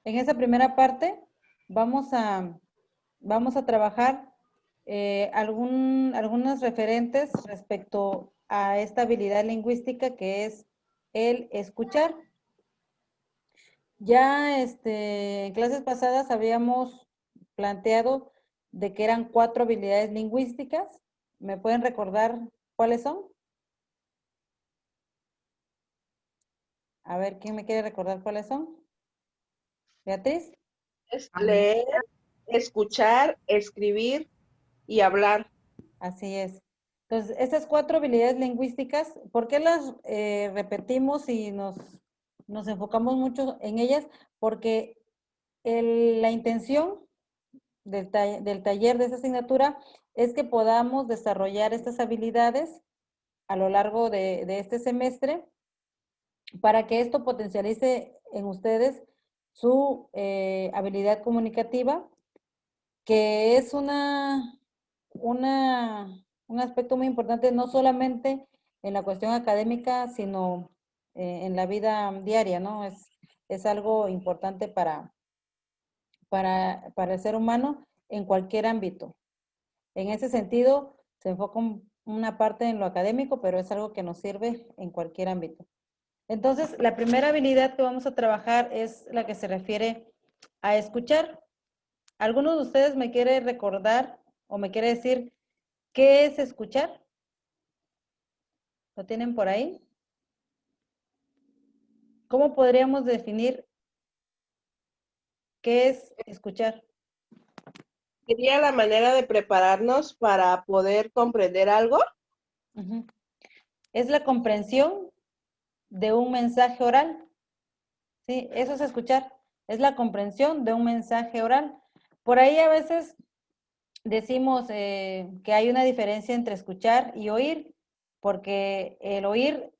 En esa primera parte vamos a, vamos a trabajar algunos referentes respecto a esta habilidad lingüística que es el escuchar. Ya en clases pasadas habíamos planteado de que eran 4 habilidades lingüísticas. ¿Me pueden recordar cuáles son? A ver, ¿quién me quiere recordar cuáles son? Beatriz. Es leer, escuchar, escribir y hablar. Así es. Entonces, estas 4 habilidades lingüísticas, ¿por qué las repetimos y nos enfocamos mucho en ellas? Porque la intención del taller de esta asignatura es que podamos desarrollar estas habilidades a lo largo de este semestre para que esto potencialice en ustedes su habilidad comunicativa, que es un aspecto muy importante, no solamente en la cuestión académica, sino en la vida diaria, ¿no? Es algo importante para el ser humano en cualquier ámbito. En ese sentido, se enfoca una parte en lo académico, pero es algo que nos sirve en cualquier ámbito. Entonces, la primera habilidad que vamos a trabajar es la que se refiere a escuchar. ¿Alguno de ustedes me quiere recordar o me quiere decir qué es escuchar? ¿Lo tienen por ahí? ¿Cómo podríamos definir qué es escuchar? ¿Sería la manera de prepararnos para poder comprender algo? Ujú. Es la comprensión de un mensaje oral. Sí, eso es escuchar. Es la comprensión de un mensaje oral. Por ahí a veces decimos que hay una diferencia entre escuchar y oír, porque el oír,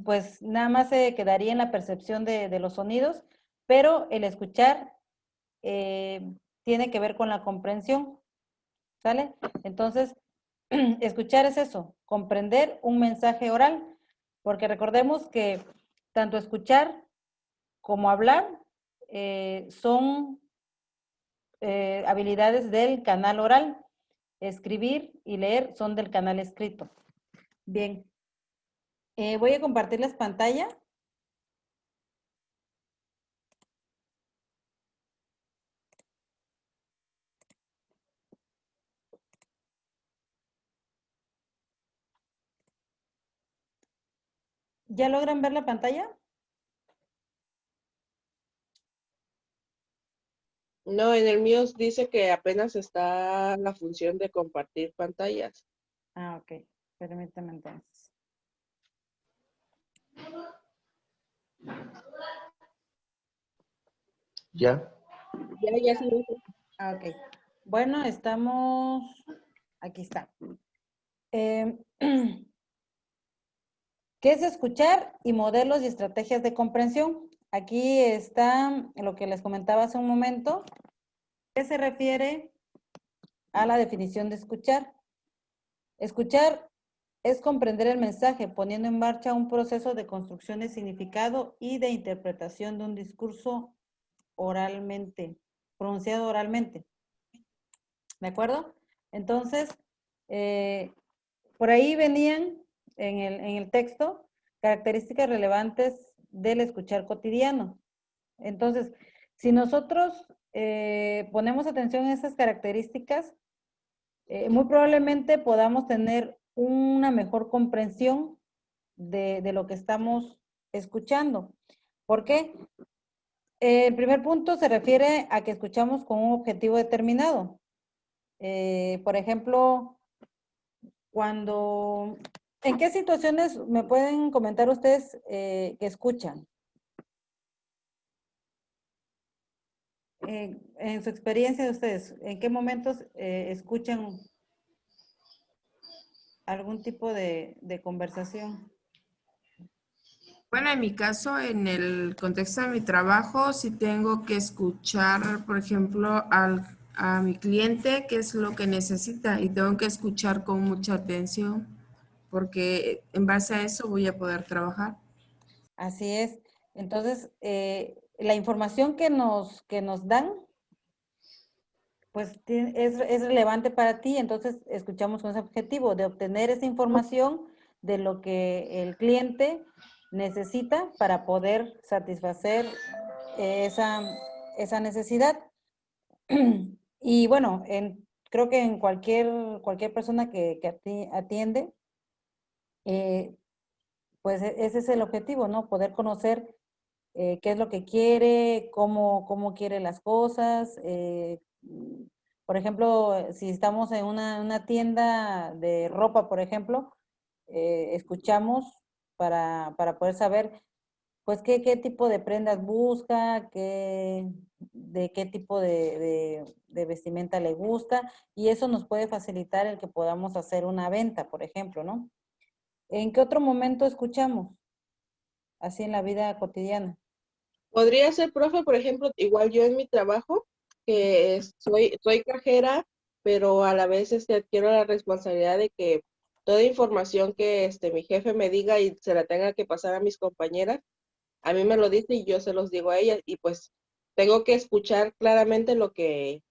pues nada más se quedaría en la percepción de los sonidos, pero el escuchar eh, tiene que ver con la comprensión, ¿sale? Entonces, escuchar es eso, comprender un mensaje oral, porque recordemos que tanto escuchar como hablar son habilidades del canal oral. Escribir y leer son del canal escrito. Bien, voy a compartirles pantalla. ¿Ya logran ver la pantalla? No, en el mío dice que apenas está la función de compartir pantallas. Ah, ok. Permítame entonces. Ya. Ya se ve. Ah, ok. Bueno, estamos... Aquí está. Eh, ¿Qué es escuchar y modelos y estrategias de comprensión? Aquí está lo que les comentaba hace un momento. ¿Qué se refiere a la definición de escuchar? Escuchar es comprender el mensaje, poniendo en marcha un proceso de construcción de significado y de interpretación de un discurso oralmente, pronunciado oralmente. ¿De acuerdo? Entonces, eh, por ahí venían en el texto características relevantes del escuchar cotidiano. Entonces, si nosotros ponemos atención a esas características, muy probablemente podamos tener una mejor comprensión de lo que estamos escuchando. ¿Por qué? El primer punto se refiere a que escuchamos con un objetivo determinado. Por ejemplo, cuando, ¿en qué situaciones me pueden comentar ustedes que escuchan? En su experiencia de ustedes, ¿en qué momentos escuchan algún tipo de conversación? Bueno, en mi caso, en el contexto de mi trabajo, sí tengo que escuchar, por ejemplo, a mi cliente qué es lo que necesita y tengo que escuchar con mucha atención porque en base a eso voy a poder trabajar. Así es. Entonces, la información que nos dan, pues es relevante para ti, entonces escuchamos con ese objetivo de obtener esa información de lo que el cliente necesita para poder satisfacer esa necesidad. Y bueno, creo que en cualquier persona que atiende, pues ese es el objetivo, ¿no? Poder conocer qué es lo que quiere, cómo quiere las cosas. Por ejemplo, si estamos en una tienda de ropa, por ejemplo, escuchamos para poder saber, pues, qué tipo de prendas busca, de qué tipo de vestimenta le gusta, y eso nos puede facilitar el que podamos hacer una venta, por ejemplo, ¿no? ¿En qué otro momento escuchamos? Así en la vida cotidiana. Podría ser, profe, por ejemplo, igual yo en mi trabajo, que soy cajera, pero a la vez adquiero la responsabilidad de que toda información que mi jefe me diga y se la tenga que pasar a mis compañeras, a mí me lo dice y yo se los digo a ellas, y pues tengo que escuchar claramente lo que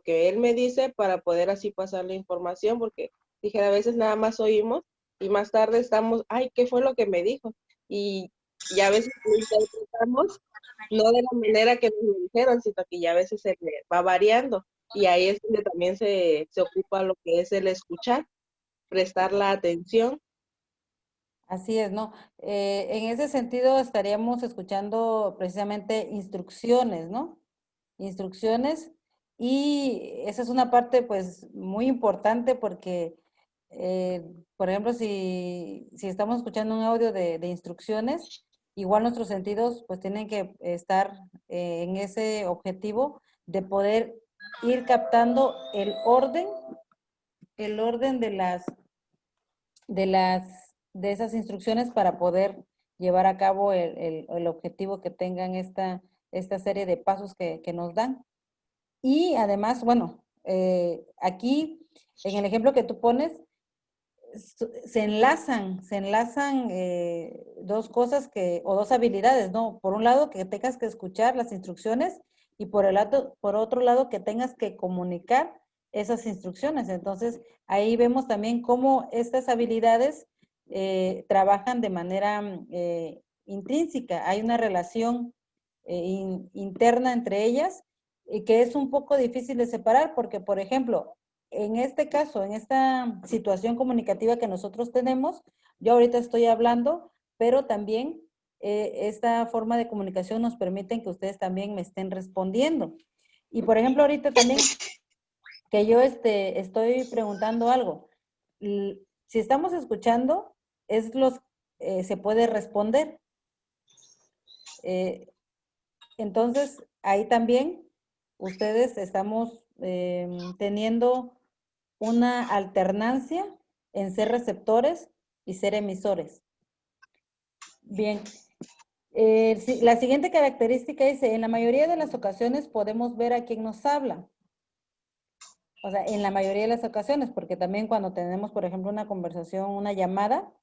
él me dice para poder así pasar la información, porque dije, a veces nada más oímos y más tarde estamos, ay, ¿qué fue lo que me dijo? Y a veces lo interpretamos no de la manera que nos lo dijeron, sino que ya a veces se le va variando. Y ahí es donde también se ocupa lo que es el escuchar, prestar la atención. Así es, ¿no? En ese sentido estaríamos escuchando precisamente instrucciones, ¿no? Instrucciones, y esa es una parte pues muy importante porque, eh, por ejemplo, si estamos escuchando un audio de instrucciones, igual nuestros sentidos pues tienen que estar en ese objetivo de poder ir captando el orden de esas instrucciones para poder llevar a cabo el objetivo que tengan esta serie de pasos que nos dan. Y además, bueno, aquí en el ejemplo que tú pones, se enlazan dos cosas o dos habilidades, ¿no? Por un lado, que tengas que escuchar las instrucciones, y por otro lado, que tengas que comunicar esas instrucciones. Entonces, ahí vemos también cómo estas habilidades trabajan de manera intrínseca. Hay una relación interna entre ellas, y que es un poco difícil de separar porque, por ejemplo, en este caso, en esta situación comunicativa que nosotros tenemos, yo ahorita estoy hablando, pero también esta forma de comunicación nos permite que ustedes también me estén respondiendo. Y por ejemplo, ahorita también que yo estoy preguntando algo, si estamos escuchando, se puede responder. Entonces, ahí también ustedes estamos teniendo una alternancia en ser receptores y ser emisores. Bien. La siguiente característica dice, en la mayoría de las ocasiones podemos ver a quién nos habla. O sea, en la mayoría de las ocasiones, porque también cuando tenemos, por ejemplo, una conversación, una llamada,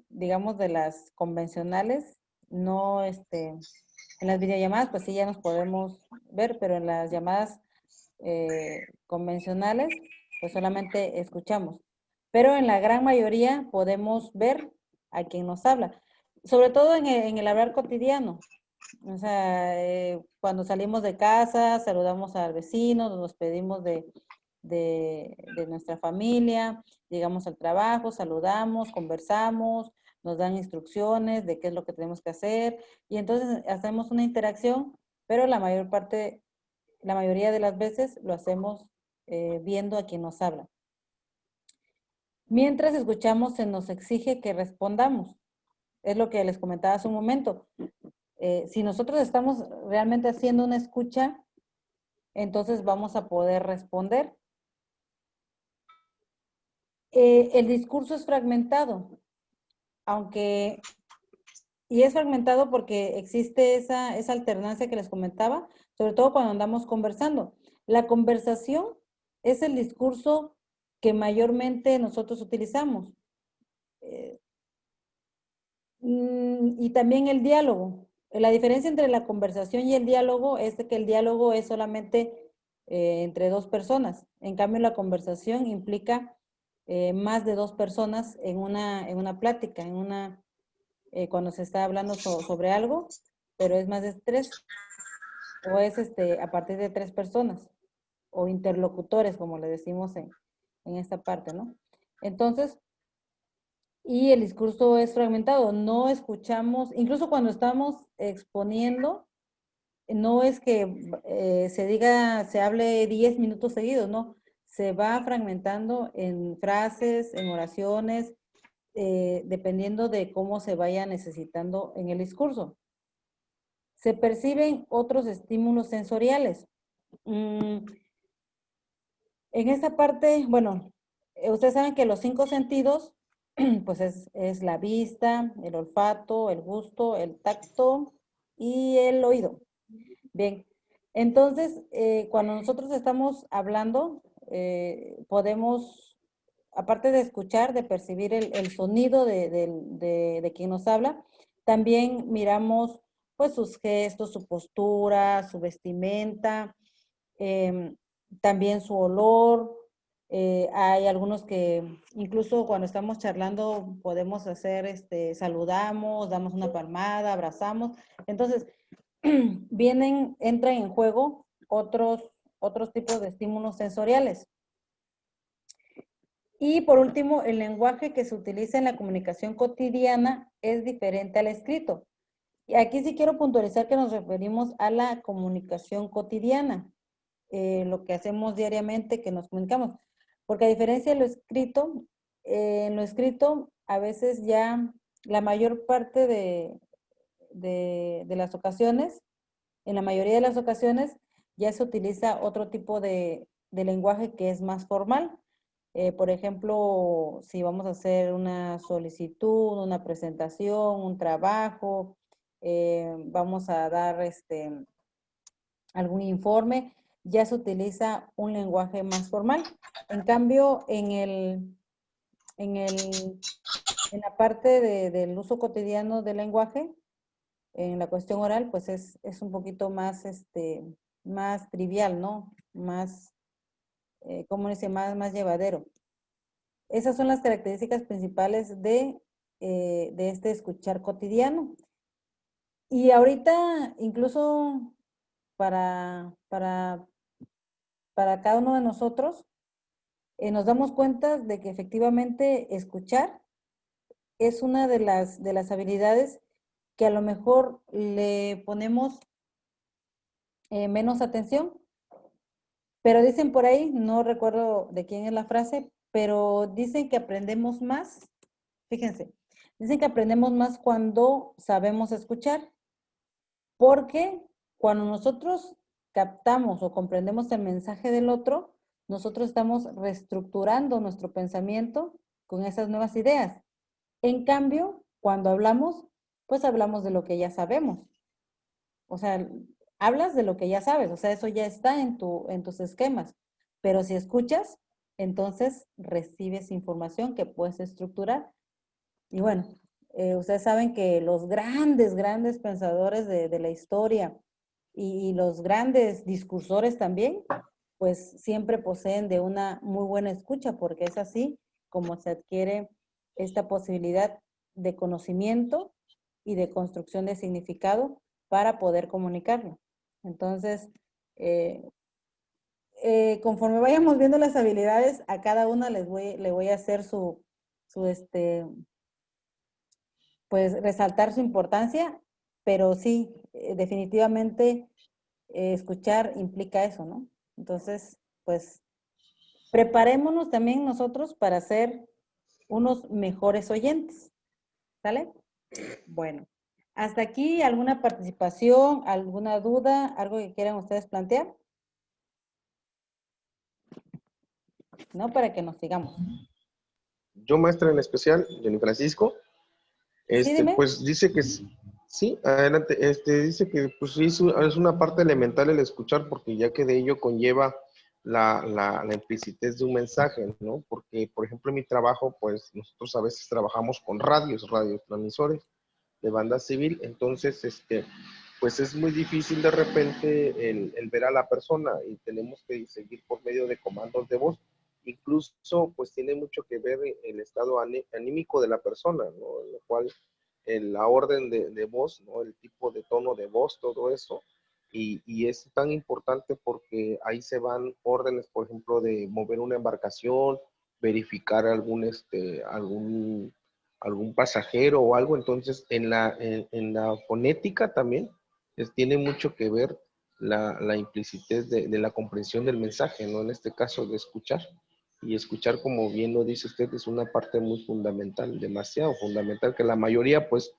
digamos de las convencionales, no, en las videollamadas, pues sí ya nos podemos ver, pero en las llamadas convencionales, pues solamente escuchamos. Pero en la gran mayoría podemos ver a quien nos habla, sobre todo en el hablar cotidiano. O sea, cuando salimos de casa, saludamos al vecino, nos despedimos de nuestra familia, llegamos al trabajo, saludamos, conversamos, nos dan instrucciones de qué es lo que tenemos que hacer, y entonces hacemos una interacción, pero la mayoría de las veces lo hacemos viendo a quien nos habla. Mientras escuchamos, se nos exige que respondamos. Es lo que les comentaba hace un momento. Si nosotros estamos realmente haciendo una escucha, entonces vamos a poder responder. El discurso es fragmentado, y es fragmentado porque existe esa alternancia que les comentaba, sobre todo cuando andamos conversando. La conversación es el discurso que mayormente nosotros utilizamos. Y también el diálogo. la diferencia entre la conversación y el diálogo es de que el diálogo es solamente entre dos personas. En cambio, la conversación implica más de dos personas en una plática, cuando se está hablando sobre algo, pero es más de tres, o es a partir de tres personas, o interlocutores, como le decimos en esta parte, ¿no? Entonces, y el discurso es fragmentado, no escuchamos, incluso cuando estamos exponiendo, no es que se hable 10 minutos seguidos, no, se va fragmentando en frases, en oraciones, dependiendo de cómo se vaya necesitando en el discurso. Se perciben otros estímulos sensoriales. En esta parte, bueno, ustedes saben que los 5 sentidos, pues es la vista, el olfato, el gusto, el tacto y el oído. Bien, entonces, cuando nosotros estamos hablando, podemos, aparte de escuchar, de percibir el sonido de quien nos habla, también miramos pues sus gestos, su postura, su vestimenta, también su olor. Hay algunos que incluso cuando estamos charlando podemos hacer, saludamos, damos una palmada, abrazamos. Entonces, entran en juego otros tipos de estímulos sensoriales. Y por último, el lenguaje que se utiliza en la comunicación cotidiana es diferente al escrito. Y aquí sí quiero puntualizar que nos referimos a la comunicación cotidiana, lo que hacemos diariamente, que nos comunicamos. Porque a diferencia de lo escrito, en lo escrito a veces ya la mayor parte de las ocasiones, en la mayoría de las ocasiones, ya se utiliza otro tipo de lenguaje que es más formal. Por ejemplo, si vamos a hacer una solicitud, una presentación, un trabajo, vamos a dar algún informe, ya se utiliza un lenguaje más formal. En cambio, en la parte del uso cotidiano del lenguaje, en la cuestión oral, pues es un poquito más, más trivial, ¿no? Más, ¿cómo dice? Más llevadero. Esas son las características principales de este escuchar cotidiano. Y ahorita, incluso para cada uno de nosotros, nos damos cuenta de que efectivamente escuchar es una de las habilidades que a lo mejor le ponemos menos atención, pero dicen por ahí, no recuerdo de quién es la frase, pero dicen que aprendemos más, fíjense, dicen que aprendemos más cuando sabemos escuchar, porque cuando nosotros captamos o comprendemos el mensaje del otro, nosotros estamos reestructurando nuestro pensamiento con esas nuevas ideas. En cambio, cuando hablamos, pues hablamos de lo que ya sabemos. O sea, hablas de lo que ya sabes, o sea, eso ya está en tus esquemas. Pero si escuchas, entonces recibes información que puedes estructurar. Y bueno, ustedes saben que los grandes pensadores de la historia y los grandes discursores también, pues siempre poseen de una muy buena escucha, porque es así como se adquiere esta posibilidad de conocimiento y de construcción de significado para poder comunicarlo. Entonces, conforme vayamos viendo las habilidades, a cada una le voy a hacer pues resaltar su importancia, pero sí, definitivamente escuchar implica eso, ¿no? Entonces, pues preparémonos también nosotros para ser unos mejores oyentes, ¿sale? Bueno, hasta aquí alguna participación, alguna duda, algo que quieran ustedes plantear, ¿no? Para que nos sigamos. Yo, maestra en especial, Jenny Francisco, Sí, dime. pues dice que sí, adelante, dice que pues sí, es una parte elemental el escuchar, porque ya que de ello conlleva la implicitez de un mensaje, ¿no? Porque, por ejemplo, en mi trabajo, pues nosotros a veces trabajamos con radiotransmisores, de banda civil, entonces, pues es muy difícil de repente el ver a la persona y tenemos que seguir por medio de comandos de voz. Incluso, pues tiene mucho que ver el estado anímico de la persona, ¿no? En lo cual, la orden de voz, ¿no? El tipo de tono de voz, todo eso. Y es tan importante porque ahí se van órdenes, por ejemplo, de mover una embarcación, verificar algún pasajero o algo. Entonces, en la fonética también tiene mucho que ver la implicitez de la comprensión del mensaje, ¿no? En este caso, de escuchar. Y escuchar, como bien lo dice usted, es una parte muy fundamental, demasiado fundamental, que la mayoría, pues,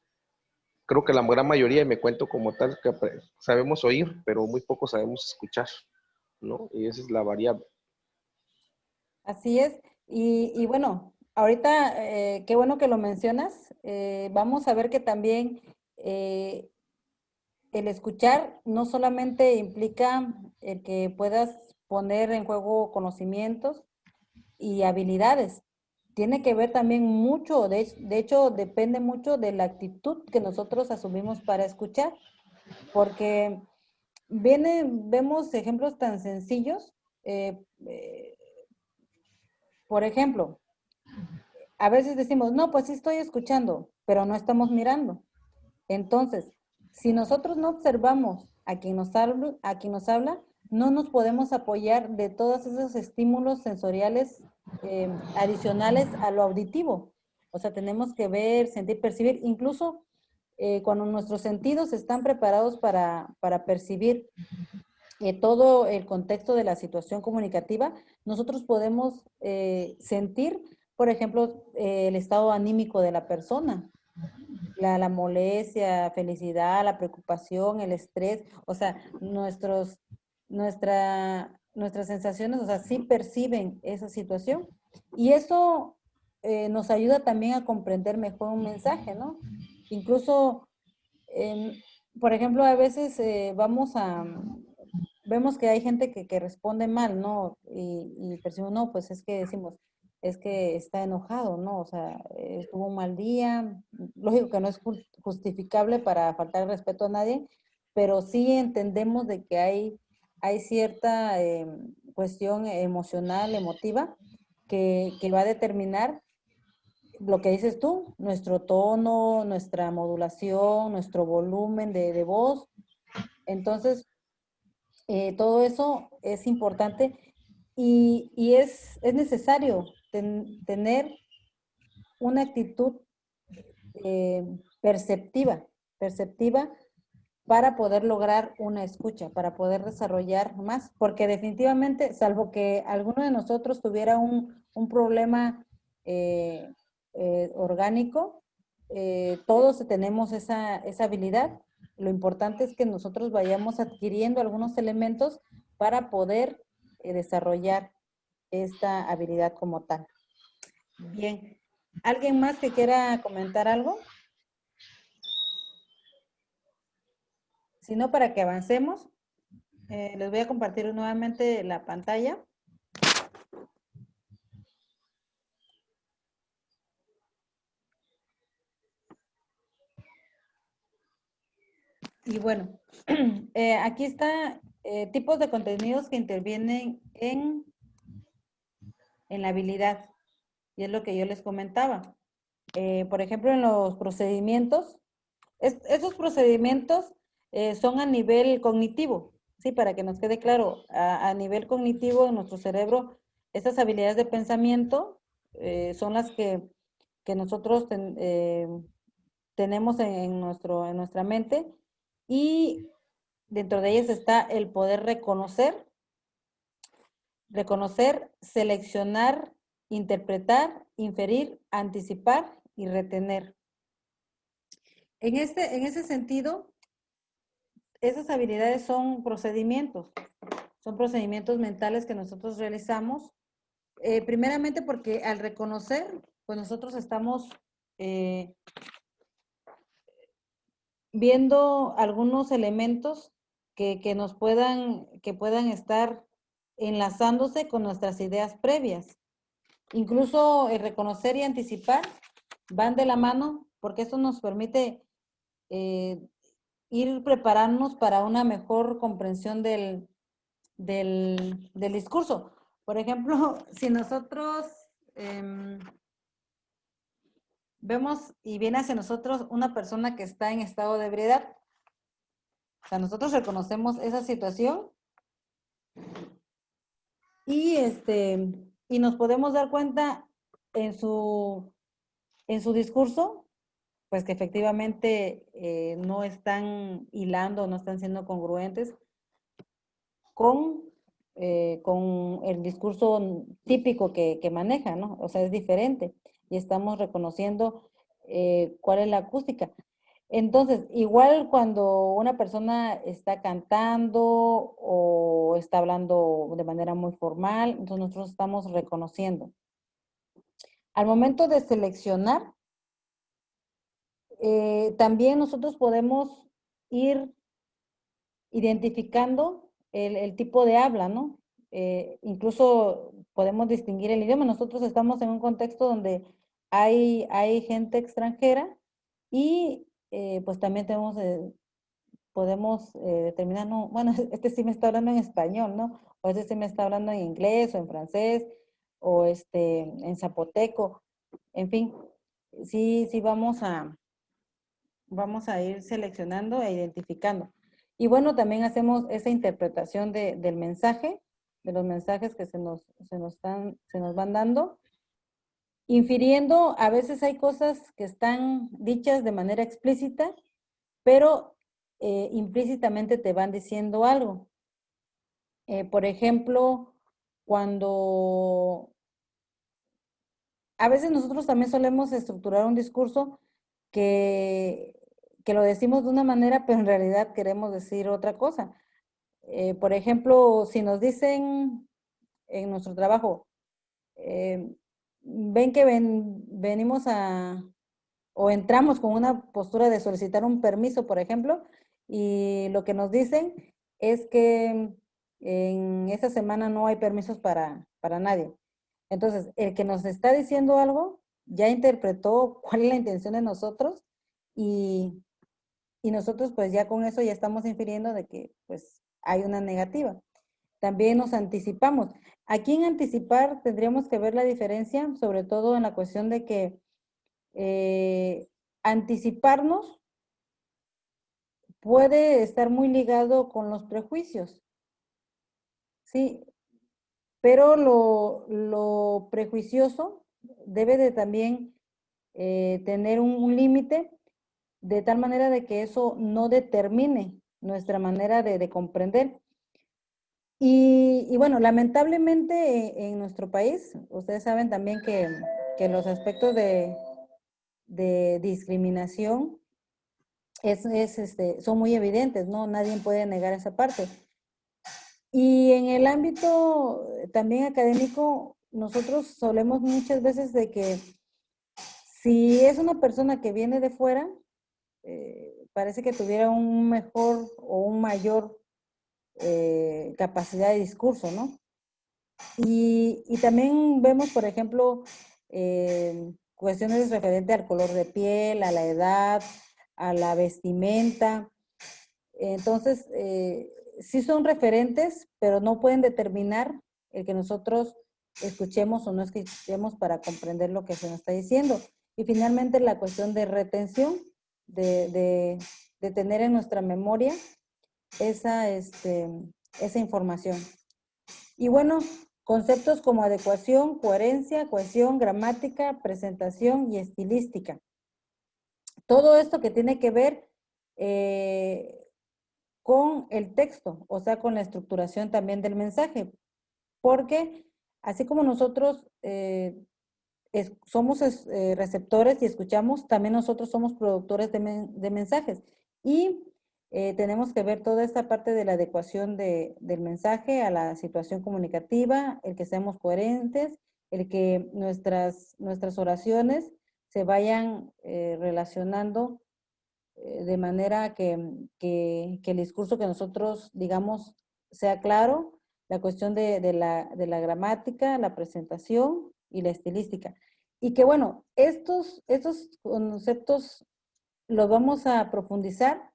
creo que la gran mayoría, y me cuento como tal, que sabemos oír, pero muy poco sabemos escuchar, ¿no? Y esa es la variable. Así es. Y bueno, ahorita, qué bueno que lo mencionas. Vamos a ver que también el escuchar no solamente implica el que puedas poner en juego conocimientos y habilidades. Tiene que ver también mucho, de hecho, depende mucho de la actitud que nosotros asumimos para escuchar, porque vemos ejemplos tan sencillos. eh, eh, por ejemplo, a veces decimos, no, pues sí estoy escuchando, pero no estamos mirando. Entonces, si nosotros no observamos a quien nos habla, no nos podemos apoyar de todos esos estímulos sensoriales adicionales a lo auditivo. O sea, tenemos que ver, sentir, percibir, incluso cuando nuestros sentidos están preparados para percibir todo el contexto de la situación comunicativa, nosotros podemos sentir, por ejemplo, el estado anímico de la persona, la molestia, felicidad, la preocupación, el estrés, o sea, nuestras sensaciones, o sea, sí perciben esa situación. Y eso nos ayuda también a comprender mejor un mensaje, ¿no? Incluso, por ejemplo, a veces vemos que hay gente que responde mal, ¿no? Y percibimos, no, pues es que decimos, es que está enojado, ¿no? O sea, tuvo un mal día. Lógico que no es justificable para faltar el respeto a nadie, pero sí entendemos de que hay cierta cuestión emocional, emotiva, que va a determinar lo que dices tú, nuestro tono, nuestra modulación, nuestro volumen de voz. Entonces, todo eso es importante y es necesario tener una actitud perceptiva para poder lograr una escucha, para poder desarrollar más, porque definitivamente, salvo que alguno de nosotros tuviera un problema orgánico, todos tenemos esa habilidad. Lo importante es que nosotros vayamos adquiriendo algunos elementos para poder desarrollar esta habilidad como tal. Bien. ¿Alguien más que quiera comentar algo? Si no, para que avancemos, les voy a compartir nuevamente la pantalla. Y bueno, aquí está tipos de contenidos que intervienen en la habilidad. Y es lo que yo les comentaba. Por ejemplo, en los procedimientos, esos procedimientos son a nivel cognitivo, ¿sí? Para que nos quede claro, a nivel cognitivo en nuestro cerebro, esas habilidades de pensamiento son las que nosotros tenemos en nuestra mente, y dentro de ellas está el poder reconocer, seleccionar, interpretar, inferir, anticipar y retener. En ese sentido, esas habilidades son procedimientos mentales que nosotros realizamos, primeramente porque al reconocer, pues nosotros estamos viendo algunos elementos que puedan estar enlazándose con nuestras ideas previas. Incluso reconocer y anticipar van de la mano, porque esto nos permite ir prepararnos para una mejor comprensión del discurso. Por ejemplo, si nosotros vemos y viene hacia nosotros una persona que está en estado de ebriedad, o sea, nosotros reconocemos esa situación y, y nos podemos dar cuenta en su discurso, pues que efectivamente no están hilando, no están siendo congruentes con el discurso típico que maneja, ¿no? O sea, es diferente y estamos reconociendo cuál es la acústica. Entonces, igual cuando una persona está cantando o está hablando de manera muy formal, entonces nosotros estamos reconociendo. Al momento de seleccionar, también nosotros podemos ir identificando el tipo de habla, ¿no? Incluso podemos distinguir el idioma. Nosotros estamos en un contexto donde hay gente extranjera y pues también podemos determinar, no, bueno, este sí me está hablando en español, ¿no? O este sí me está hablando en inglés o en francés o en zapoteco. En fin, sí vamos a ir seleccionando e identificando. Y bueno, también hacemos esa interpretación del mensaje, de los mensajes que se nos van dando, infiriendo, a veces hay cosas que están dichas de manera explícita, pero implícitamente te van diciendo algo. Por ejemplo, cuando a veces nosotros también solemos estructurar un discurso que lo decimos de una manera, pero en realidad queremos decir otra cosa. Por ejemplo, si nos dicen en nuestro trabajo, ven que venimos o entramos con una postura de solicitar un permiso, por ejemplo, y lo que nos dicen es que en esta semana no hay permisos para nadie. Entonces, el que nos está diciendo algo ya interpretó cuál es la intención de nosotros y nosotros pues ya con eso ya estamos infiriendo de que pues hay una negativa. También nos anticipamos. Aquí en anticipar tendríamos que ver la diferencia, sobre todo en la cuestión de que anticiparnos puede estar muy ligado con los prejuicios, ¿sí? Pero lo prejuicioso debe de también tener un límite de tal manera de que eso no determine nuestra manera de comprender. Y bueno, lamentablemente en nuestro país, ustedes saben también que los aspectos de discriminación son muy evidentes, ¿no? Nadie puede negar esa parte. Y en el ámbito también académico, nosotros solemos muchas veces de que si es una persona que viene de fuera, parece que tuviera un mejor o un mayor capacidad de discurso, ¿no? Y también vemos, por ejemplo, cuestiones referentes al color de piel, a la edad, a la vestimenta. Entonces, sí son referentes, pero no pueden determinar el que nosotros escuchemos o no escuchemos para comprender lo que se nos está diciendo. Y finalmente la cuestión de retención, de tener en nuestra memoria esa información. Y bueno, conceptos como adecuación, coherencia, cohesión, gramática, presentación y estilística. Todo esto que tiene que ver con el texto, o sea, con la estructuración también del mensaje, porque así como nosotros somos receptores y escuchamos, también nosotros somos productores de mensajes y tenemos que ver toda esta parte de la adecuación del mensaje a la situación comunicativa, el que seamos coherentes, el que nuestras oraciones se vayan relacionando de manera que el discurso que nosotros digamos sea claro, la cuestión de la gramática, la presentación y la estilística. Y que bueno, estos conceptos lo vamos a profundizar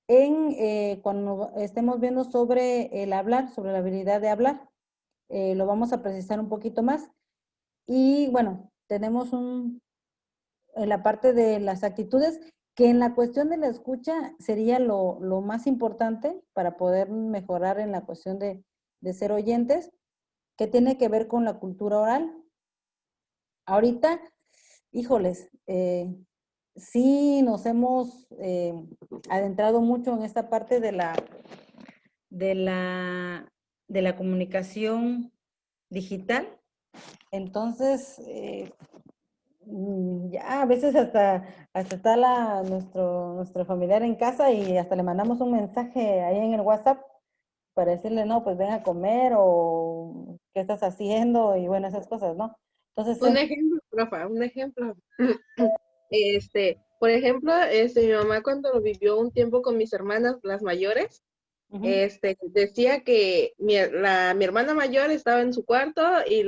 en cuando estemos viendo sobre el hablar, sobre la habilidad de hablar. Lo vamos a precisar un poquito más. Y bueno, tenemos en la parte de las actitudes, que en la cuestión de la escucha sería lo más importante para poder mejorar en la cuestión de ser oyentes, que tiene que ver con la cultura oral. Ahorita, híjoles, sí nos hemos adentrado mucho en esta parte de la, de la comunicación digital. Entonces, ya a veces hasta está nuestro familiar en casa y hasta le mandamos un mensaje ahí en el WhatsApp para decirle, no, pues ven a comer o qué estás haciendo y bueno, esas cosas, ¿no? Entonces, Un ejemplo, profa, un ejemplo. Por ejemplo, mi mamá cuando vivió un tiempo con mis hermanas, las mayores, ujú. decía que mi hermana mayor estaba en su cuarto y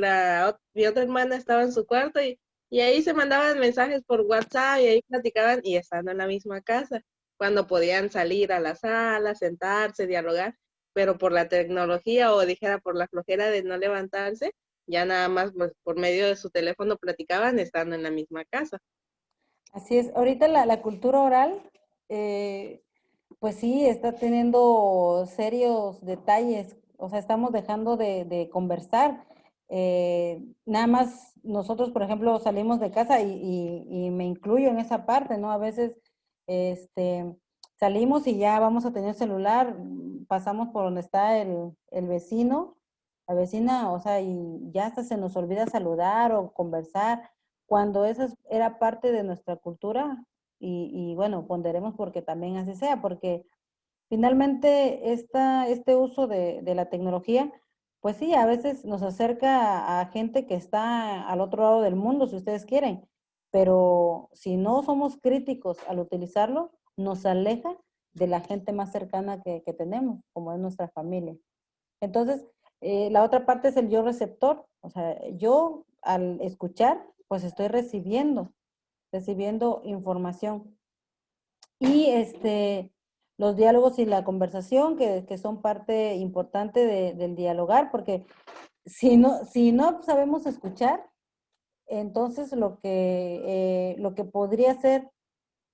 mi otra hermana estaba en su cuarto y ahí se mandaban mensajes por WhatsApp y ahí platicaban y estando en la misma casa, cuando podían salir a la sala, sentarse, dialogar, pero por la tecnología o dijera por la flojera de no levantarse, ya nada más pues, por medio de su teléfono platicaban estando en la misma casa. Así es. Ahorita la cultura oral, pues sí, está teniendo serios detalles. O sea, estamos dejando de conversar. Nada más nosotros, por ejemplo, salimos de casa y me incluyo en esa parte, ¿no? A veces este, salimos y ya vamos a tener celular, pasamos por donde está el vecino, la vecina, o sea, y ya hasta se nos olvida saludar o conversar, cuando era parte de nuestra cultura y bueno, ponderemos porque también así sea, porque finalmente este uso de la tecnología, pues sí, a veces nos acerca a gente que está al otro lado del mundo, si ustedes quieren, pero si no somos críticos al utilizarlo, nos aleja de la gente más cercana que tenemos, como es nuestra familia. Entonces, la otra parte es el yo receptor, o sea, yo al escuchar, pues estoy recibiendo información. Y los diálogos y la conversación, que son parte importante del dialogar, porque si no sabemos escuchar, entonces lo que podría ser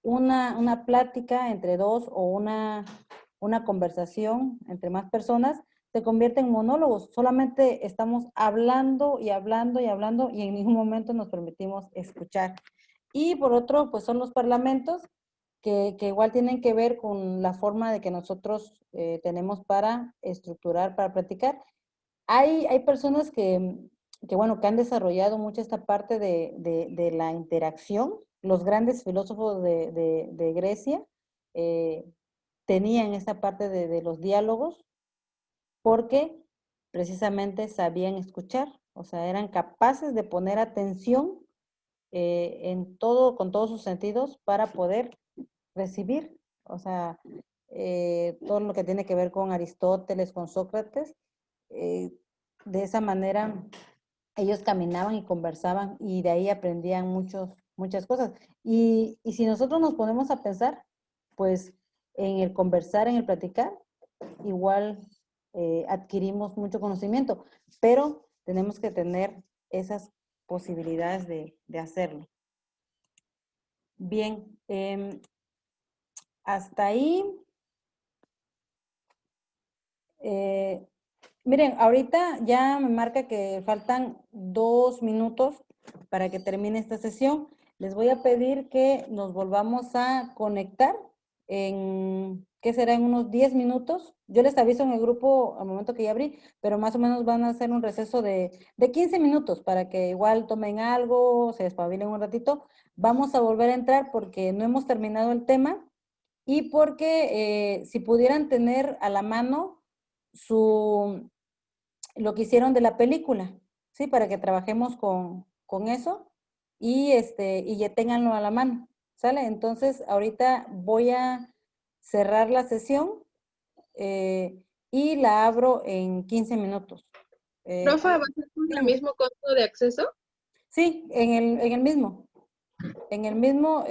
una plática entre dos o una conversación entre más personas se convierte en monólogos. Solamente estamos hablando y hablando y hablando y en ningún momento nos permitimos escuchar. Y por otro, pues son los parlamentos que igual tienen que ver con la forma de que nosotros tenemos para estructurar, para platicar. Hay personas bueno, que han desarrollado mucho esta parte de la interacción. Los grandes filósofos de Grecia eh, tenían esta parte de los diálogos porque precisamente sabían escuchar, o sea, eran capaces de poner atención con todos sus sentidos para poder recibir, o sea, todo lo que tiene que ver con Aristóteles, con Sócrates, eh, de esa manera ellos caminaban y conversaban y de ahí aprendían muchas cosas. Y si nosotros nos ponemos a pensar, pues en el conversar, en el platicar, igual adquirimos mucho conocimiento, pero tenemos que tener esas posibilidades de hacerlo. Bien, hasta ahí. Miren, ahorita ya me marca que faltan 2 minutos para que termine esta sesión. Les voy a pedir que nos volvamos a conectar ¿qué será? En unos 10 minutos. Yo les aviso en el grupo al momento que ya abrí, pero más o menos van a hacer un receso de 15 minutos para que igual tomen algo, se despabilen un ratito. Vamos a volver a entrar porque no hemos terminado el tema y porque si pudieran tener a la mano lo que hicieron de la película, ¿sí? Para que trabajemos con eso y ya ténganlo a la mano, ¿sale? Entonces, ahorita voy a cerrar la sesión y la abro en 15 minutos. Profa, ¿va a ser con el Dígame. mismo costo de acceso? Sí, en el mismo. En el mismo,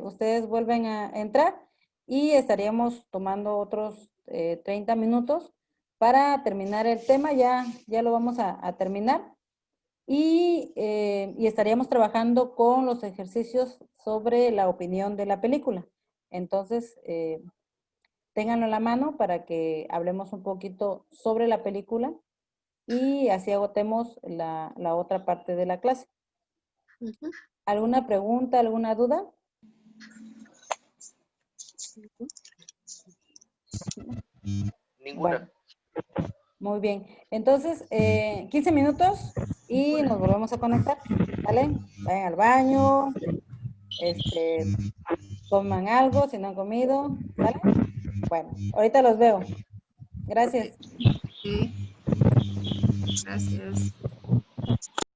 ustedes vuelven a entrar y estaríamos tomando otros 30 minutos para terminar el tema. Ya lo vamos a terminar. Y estaríamos trabajando con los ejercicios sobre la opinión de la película. Entonces, ténganlo en la mano para que hablemos un poquito sobre la película y así agotemos la otra parte de la clase. Ujú. ¿Alguna pregunta, alguna duda? Ninguna. Bueno, muy bien. Entonces, 15 minutos y nos volvemos a conectar. ¿Vale? Vayan al baño, coman algo si no han comido. ¿Vale? Bueno, ahorita los veo. Gracias. Sí. Gracias.